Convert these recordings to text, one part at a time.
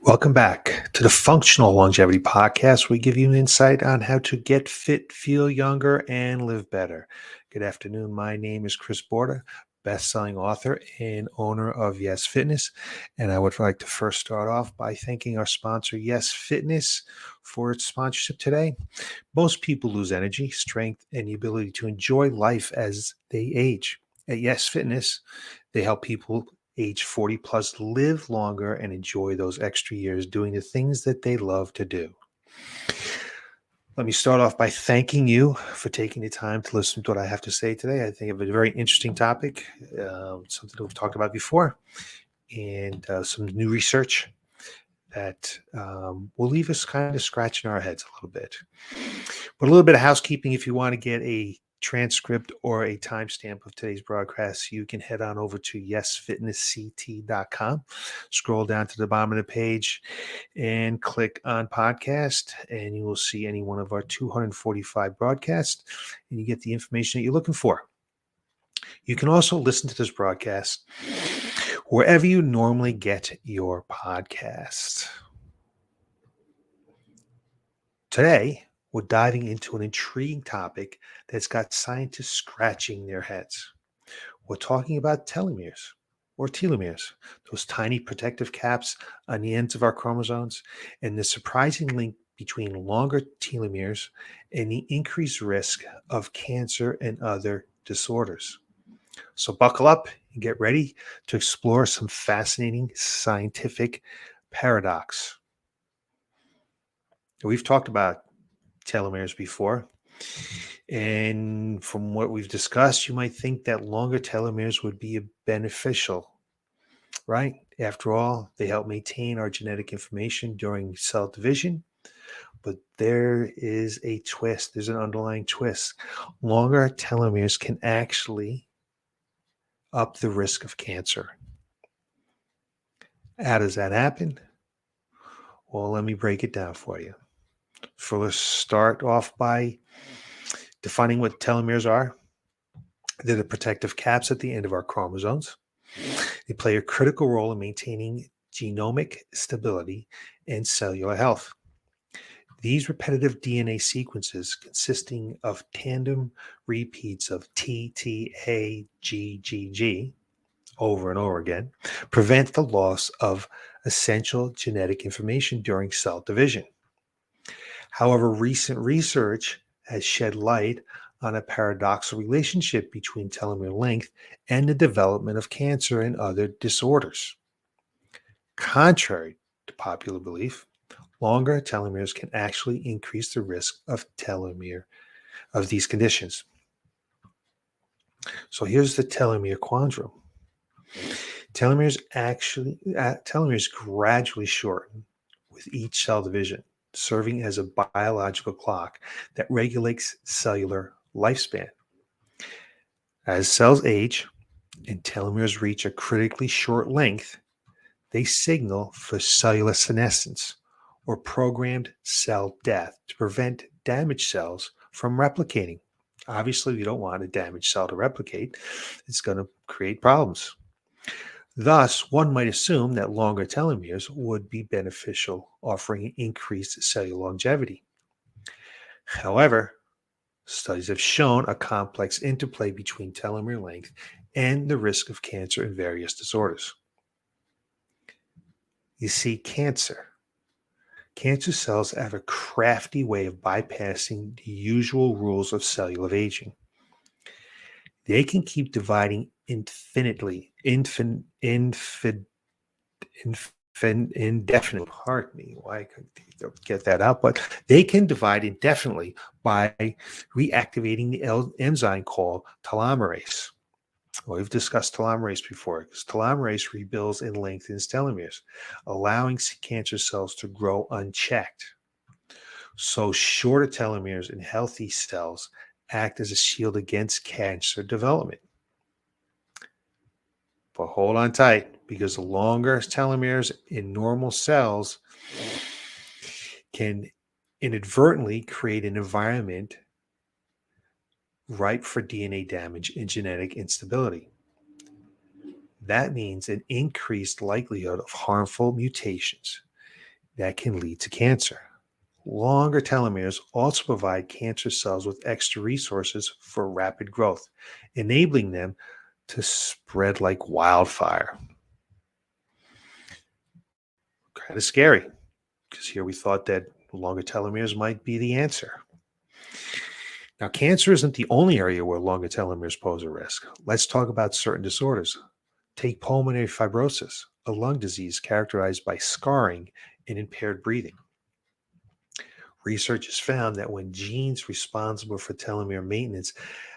Welcome back to the Functional Longevity Podcast. We give you an insight on how to get fit, feel younger, and live better. Good afternoon. My name is Chris Borda, best-selling author and owner of Y.E.S Fitness. And I would like to first start off by thanking our sponsor, Y.E.S Fitness, for its sponsorship today. Most people lose energy, strength, and the ability to enjoy life as they age. At Y.E.S Fitness, they help people age 40 plus live longer and enjoy those extra years doing the things that they love to do. Let me start off by thanking you for taking the time to listen to what I have to say today. I think of a very interesting topic, something that we've talked about before, and some new research that will leave us kind of scratching our heads a little bit. But a little bit of housekeeping: if you want to get a transcript or a timestamp of today's broadcast, you can head on over to yesfitnessct.com, scroll down to the bottom of the page, and click on podcast, and you will see any one of our 245 broadcasts, and you get the information that you're looking for. You can also listen to this broadcast wherever you normally get your podcasts. Today, we're diving into an intriguing topic that's got scientists scratching their heads. We're talking about telomeres or telomeres, those tiny protective caps on the ends of our chromosomes, and the surprising link between longer telomeres and the increased risk of cancer and other disorders. So buckle up and get ready to explore some fascinating scientific paradox. We've talked about telomeres before. And from what we've discussed, you might think that longer telomeres would be beneficial, right? After all, they help maintain our genetic information during cell division. But there is a twist. There's an underlying twist. Longer telomeres can actually up the risk of cancer. How does that happen? Well, let me break it down for you. Let's start off by defining what telomeres are. They're the protective caps at the end of our chromosomes. They play a critical role in maintaining genomic stability and cellular health. These repetitive DNA sequences, consisting of tandem repeats of TTAGGG over and over again, prevent the loss of essential genetic information during cell division. However, recent research has shed light on a paradoxical relationship between telomere length and the development of cancer and other disorders. Contrary to popular belief, longer telomeres can actually increase the risk of these conditions. So here's the telomere quandrum. Telomeres gradually shorten with each cell division, serving as a biological clock that regulates cellular lifespan. As cells age and telomeres reach a critically short length, they signal for cellular senescence or programmed cell death to prevent damaged cells from replicating. Obviously, we don't want a damaged cell to replicate. It's going to create problems. Thus, one might assume that longer telomeres would be beneficial, offering increased cellular longevity. However, studies have shown a complex interplay between telomere length and the risk of cancer and various disorders. You see, cancer cells have a crafty way of bypassing the usual rules of cellular aging. They can keep dividing indefinitely. Pardon me, why I couldn't get that out, but they can divide indefinitely by reactivating the enzyme called telomerase. Well, we've discussed telomerase before, because telomerase rebuilds and lengthens telomeres, allowing cancer cells to grow unchecked. So shorter telomeres in healthy cells act as a shield against cancer development. But hold on tight, because the longer telomeres in normal cells can inadvertently create an environment ripe for DNA damage and genetic instability. That means an increased likelihood of harmful mutations, that can lead to cancer. Longer telomeres also provide cancer cells with extra resources for rapid growth, enabling them to spread like wildfire. Kind of scary because here we thought that longer telomeres might be the answer. Now, cancer isn't the only area where longer telomeres pose a risk. Let's talk about certain disorders. Take pulmonary fibrosis, a lung disease characterized by scarring and impaired breathing. Research has found that when genes responsible for telomere maintenance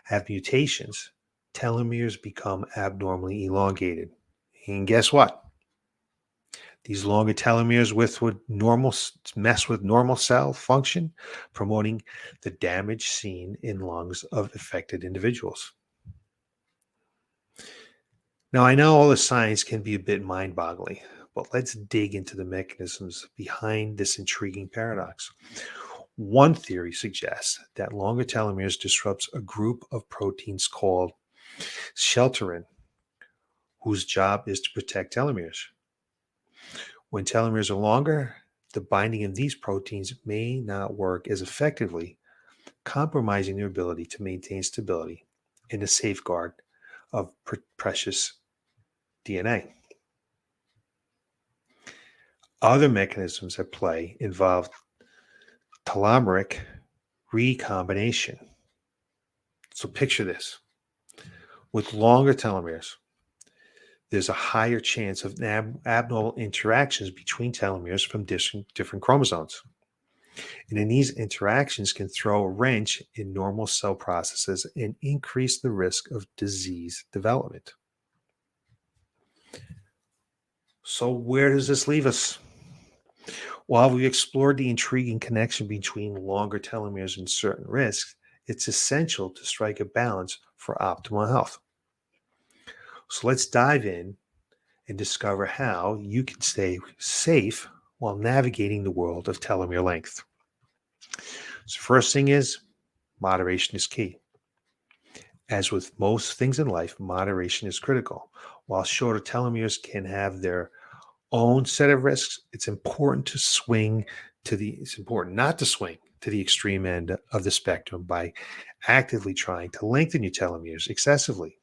have mutations, telomeres become abnormally elongated. And guess what? These longer telomeres would mess with normal cell function, promoting the damage seen in lungs of affected individuals. Now, I know all the science can be a bit mind boggling, but let's dig into the mechanisms behind this intriguing paradox. One theory suggests that longer telomeres disrupts a group of proteins called shelterin, whose job is to protect telomeres. When telomeres are longer, the binding of these proteins may not work as effectively, compromising their ability to maintain stability and the safeguard of precious DNA. Other mechanisms at play involve telomeric recombination. So picture this. With longer telomeres, there's a higher chance of abnormal interactions between telomeres from different chromosomes. And then these interactions can throw a wrench in normal cell processes and increase the risk of disease development. So, where does this leave us? While we explored the intriguing connection between longer telomeres and certain risks, it's essential to strike a balance for optimal health. So, let's dive in and discover how you can stay safe while navigating the world of telomere length. So, first thing is moderation is key. As with most things in life, moderation is critical. While shorter telomeres can have their own set of risks, it's important not to swing to the extreme end of the spectrum by actively trying to lengthen your telomeres excessively.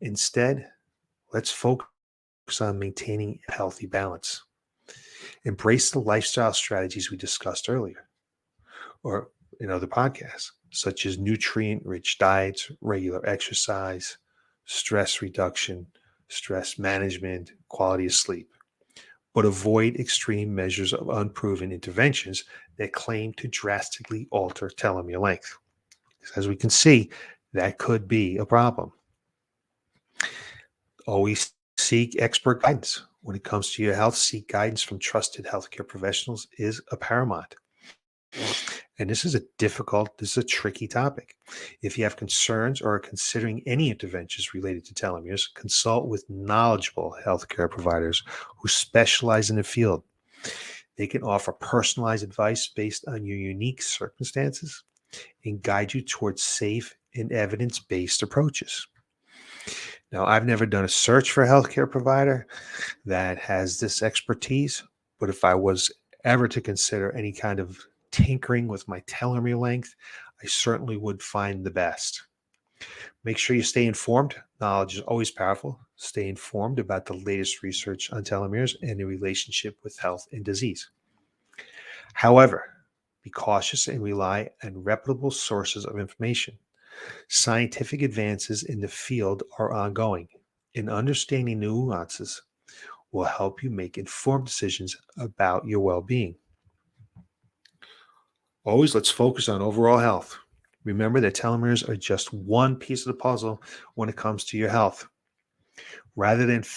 Instead, let's focus on maintaining a healthy balance. Embrace the lifestyle strategies we discussed earlier or in other podcasts, such as nutrient rich diets, regular exercise, stress reduction, stress management, quality of sleep. But avoid extreme measures of unproven interventions that claim to drastically alter telomere length. As we can see, that could be a problem. Always seek expert guidance. When it comes to your health, seek guidance from trusted healthcare professionals is a paramount. And this is a tricky topic. If you have concerns or are considering any interventions related to telomeres, consult with knowledgeable healthcare providers who specialize in the field. They can offer personalized advice based on your unique circumstances and guide you towards safe and evidence based approaches. Now, I've never done a search for a healthcare provider that has this expertise, but if I was ever to consider any kind of tinkering with my telomere length, I certainly would find the best. Make sure you stay informed. Knowledge is always powerful. Stay informed about the latest research on telomeres and their relationship with health and disease. However, be cautious and rely on reputable sources of information. Scientific advances in the field are ongoing, and understanding nuances will help you make informed decisions about your well being. Always let's focus on overall health. Remember that telomeres are just one piece of the puzzle when it comes to your health. Rather than get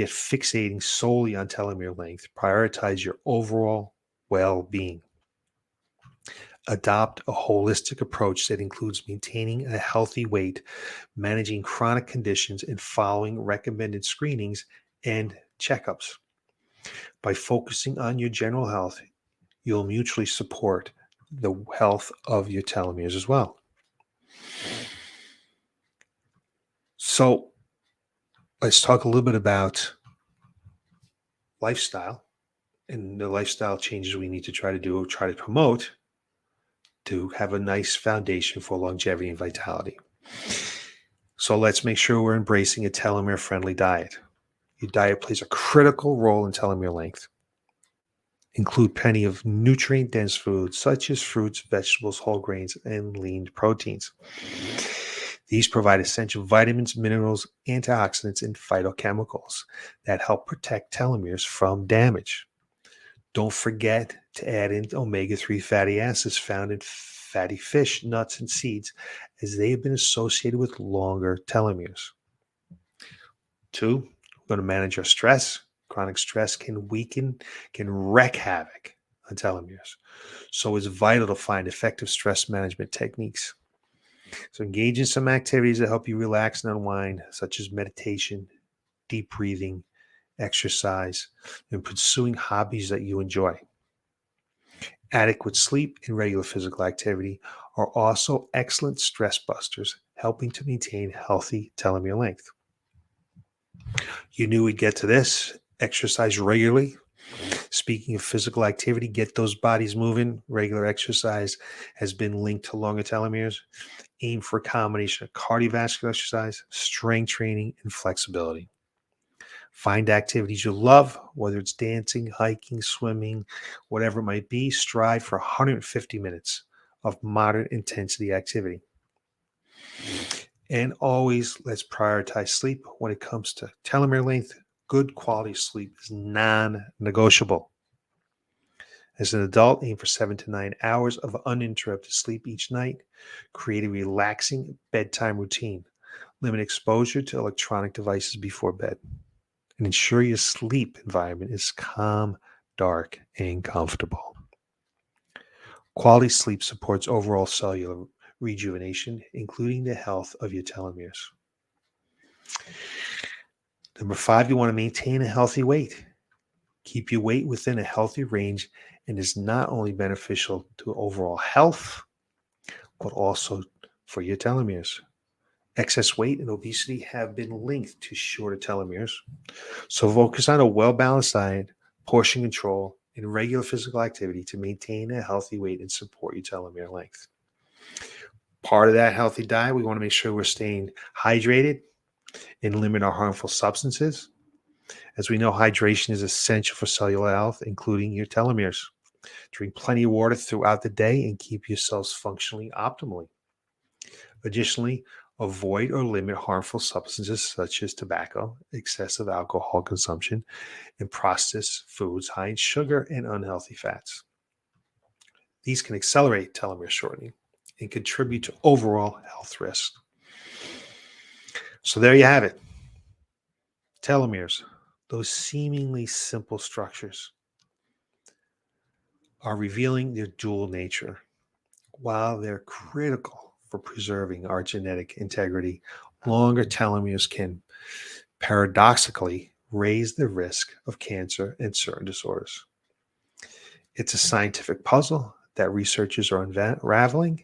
fixating solely on telomere length, prioritize your overall well being. Adopt a holistic approach that includes maintaining a healthy weight, managing chronic conditions, and following recommended screenings and checkups. By focusing on your general health, you'll mutually support the health of your telomeres as well. So, let's talk a little bit about lifestyle and the lifestyle changes we need to try to do or try to promote to have a nice foundation for longevity and vitality. So let's make sure we're embracing a telomere friendly diet. Your diet plays a critical role in telomere length. Include plenty of nutrient dense foods such as fruits, vegetables, whole grains, and lean proteins. These provide essential vitamins, minerals, antioxidants, and phytochemicals that help protect telomeres from damage. Don't forget to add in omega-3 fatty acids found in fatty fish, nuts, and seeds, as they have been associated with longer telomeres. 2, we're going to manage our stress. Chronic stress can wreak havoc on telomeres. So it's vital to find effective stress management techniques. So engage in some activities that help you relax and unwind, such as meditation, deep breathing, exercise, and pursuing hobbies that you enjoy. Adequate sleep and regular physical activity are also excellent stress busters, helping to maintain healthy telomere length. You knew we'd get to this. Exercise regularly. Speaking of physical activity, get those bodies moving. Regular exercise has been linked to longer telomeres. Aim for a combination of cardiovascular exercise, strength training, and flexibility. Find activities you love, whether it's dancing, hiking, swimming, whatever it might be. Strive for 150 minutes of moderate intensity activity. And always let's prioritize sleep when it comes to telomere length. Good quality sleep is non-negotiable. As an adult, aim for 7 to 9 hours of uninterrupted sleep each night. Create a relaxing bedtime routine. Limit exposure to electronic devices before bed. And ensure your sleep environment is calm, dark, and comfortable. Quality sleep supports overall cellular rejuvenation, including the health of your telomeres. Number 5, you want to maintain a healthy weight. Keep your weight within a healthy range and is not only beneficial to overall health, but also for your telomeres. Excess weight and obesity have been linked to shorter telomeres. So focus on a well-balanced diet, portion control, and regular physical activity to maintain a healthy weight and support your telomere length. Part of that healthy diet, we want to make sure we're staying hydrated and limit our harmful substances. As we know, hydration is essential for cellular health, including your telomeres. Drink plenty of water throughout the day and keep your cells functioning optimally. Additionally, avoid or limit harmful substances such as tobacco, excessive alcohol consumption, and processed foods high in sugar and unhealthy fats. These can accelerate telomere shortening and contribute to overall health risks. So there you have it. Telomeres, those seemingly simple structures, are revealing their dual nature. While they're critical for preserving our genetic integrity, longer telomeres can paradoxically raise the risk of cancer and certain disorders. It's a scientific puzzle that researchers are unraveling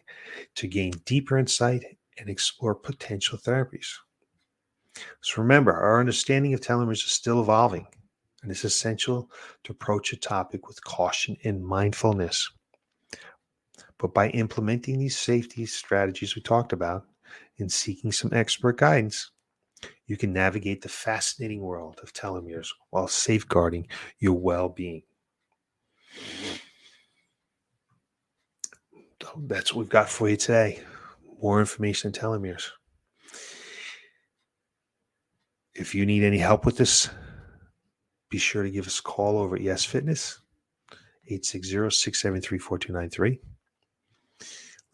to gain deeper insight and explore potential therapies. So remember, our understanding of telomeres is still evolving, and it's essential to approach a topic with caution and mindfulness. But by implementing these safety strategies we talked about and seeking some expert guidance, you can navigate the fascinating world of telomeres while safeguarding your well-being. So that's what we've got for you today. More information on telomeres. If you need any help with this, be sure to give us a call over at Y.E.S Fitness, 860-673-4293.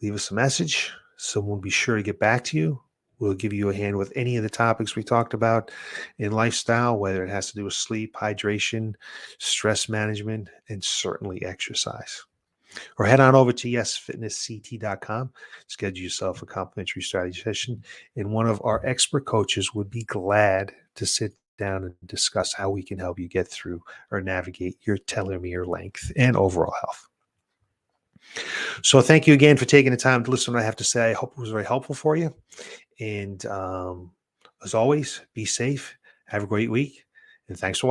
Leave us a message. Someone will be sure to get back to you. We'll give you a hand with any of the topics we talked about in lifestyle, whether it has to do with sleep, hydration, stress management, and certainly exercise. Or head on over to yesfitnessct.com, schedule yourself a complimentary strategy session, and one of our expert coaches would be glad to sit down and discuss how we can help you get through or navigate your telomere length and overall health. So thank you again for taking the time to listen to what I have to say. I hope it was very helpful for you. And as always, be safe. Have a great week. And thanks for watching.